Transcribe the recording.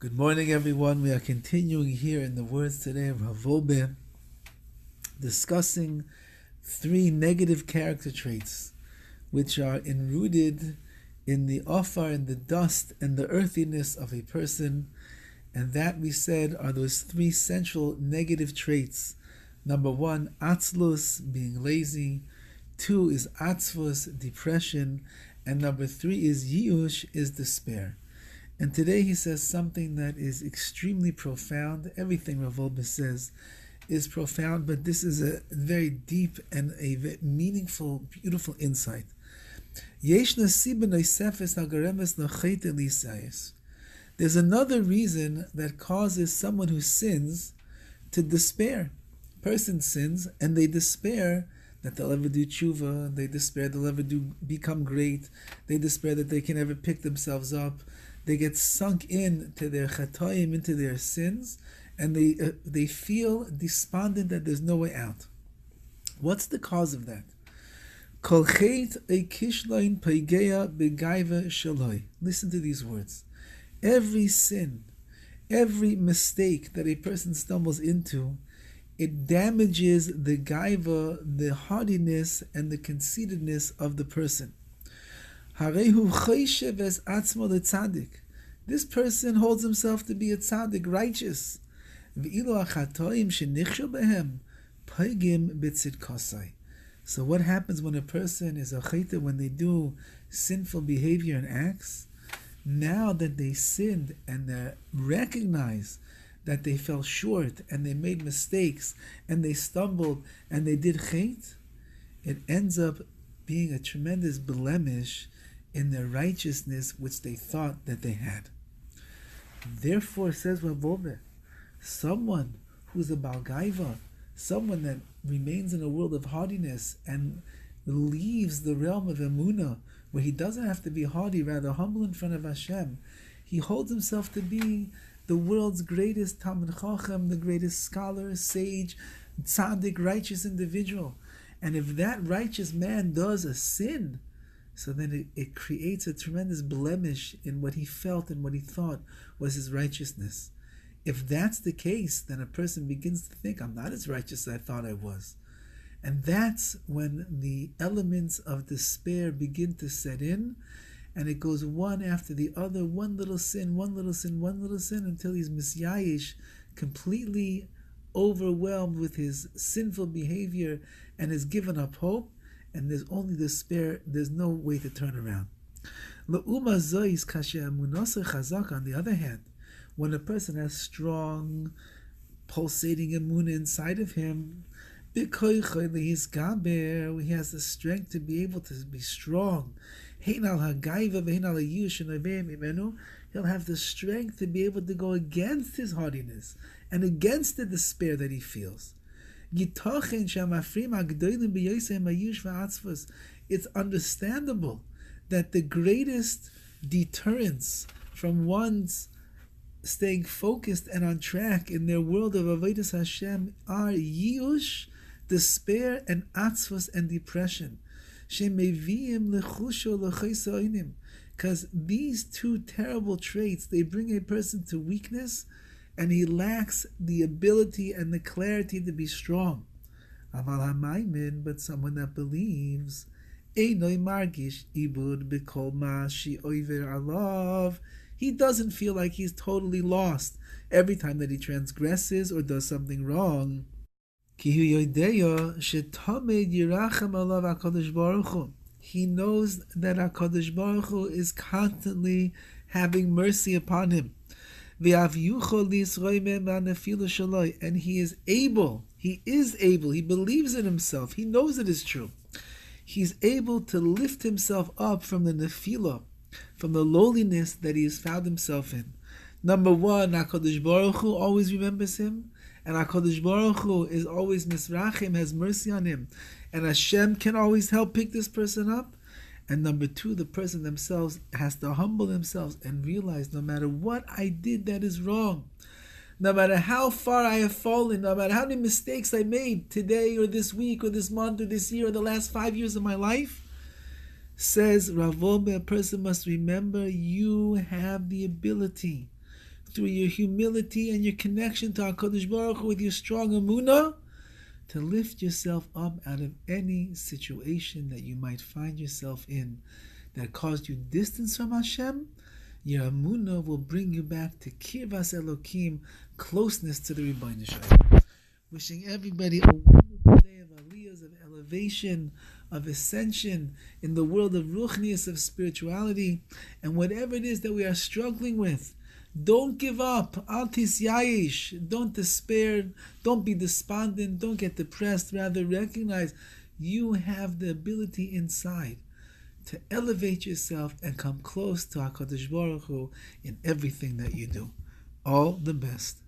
Good morning, everyone. We are continuing here in the words today of Wolbe, discussing three negative character traits which are enrooted in the offer and the dust and the earthiness of a person. And that, we said, are those three central negative traits. Number one, atzlus, being lazy. Two is atzvus, depression. And number three is yiush, is despair. And today he says something that is extremely profound. Everything Rav Wolbe says is profound, but this is a very deep and a meaningful, beautiful insight. There's another reason that causes someone who sins to despair. Person sins and they despair that they'll ever do tshuva, they despair they'll ever become great, they despair that they can ever pick themselves up. They get sunk into their chatoim, into their sins, and they feel despondent that there's no way out. What's the cause of that? Kol chet ekishloin peigeya begaiva shaloi. Listen to these words. Every sin, every mistake that a person stumbles into, it damages the gaiva, the haughtiness and the conceitedness of the person. This person holds himself to be a tzaddik, righteous. So what happens when a person is a chayta, when they do sinful behavior and acts? Now that they sinned and they recognize that they fell short and they made mistakes and they stumbled and they did chait, it ends up being a tremendous blemish in their righteousness which they thought that they had. Therefore, says Wolbe, someone who's a balgaiva, someone that remains in a world of haughtiness and leaves the realm of Emunah, where he doesn't have to be haughty, rather humble in front of Hashem, he holds himself to be the world's greatest Talmid Chacham, the greatest scholar, sage, tzaddik, righteous individual. And if that righteous man does a sin, so then it creates a tremendous blemish in what he felt and what he thought was his righteousness. If that's the case, then a person begins to think, I'm not as righteous as I thought I was. And that's when the elements of despair begin to set in, and it goes one after the other, one little sin, one little sin, one little sin, until he's misyayish, completely overwhelmed with his sinful behavior and has given up hope, and there's only despair, there's no way to turn around. On the other hand, when a person has strong, pulsating emunah inside of him, he has the strength to be able to be strong. He'll have the strength to be able to go against his haughtiness and against the despair that he feels. It's understandable that the greatest deterrence from one's staying focused and on track in their world of Avodas Hashem are yiush, despair, and atzvus and depression. Because these two terrible traits, they bring a person to weakness, and he lacks the ability and the clarity to be strong. But someone that believes, he doesn't feel like he's totally lost every time that he transgresses or does something wrong. He knows that HaKadosh Baruch Hu is constantly having mercy upon him. And he is able, he believes in himself, he knows it is true. He's able to lift himself up from the nefilah, from the lowliness that he has found himself in. Number one, HaKadosh Baruch Hu always remembers him, and HaKadosh Baruch Hu is always misrachim, has mercy on him, and Hashem can always help pick this person up. And number two, the person themselves has to humble themselves and realize no matter what I did that is wrong, no matter how far I have fallen, no matter how many mistakes I made today or this week or this month or this year or the last 5 years of my life, says Rav Wolbe, a person must remember you have the ability through your humility and your connection to HaKadosh Baruch Hu with your strong Emunah, to lift yourself up out of any situation that you might find yourself in that caused you distance from Hashem. Your Emunah will bring you back to Kirvas Elokim, closeness to the Rebbeinu Shalom. Wishing everybody a wonderful day of aliyahs, of elevation, of ascension in the world of ruchnius, of spirituality, and whatever it is that we are struggling with. Don't give up. Al tisyayish. Don't despair. Don't be despondent. Don't get depressed. Rather, recognize you have the ability inside to elevate yourself and come close to HaKadosh Baruch Hu in everything that you do. All the best.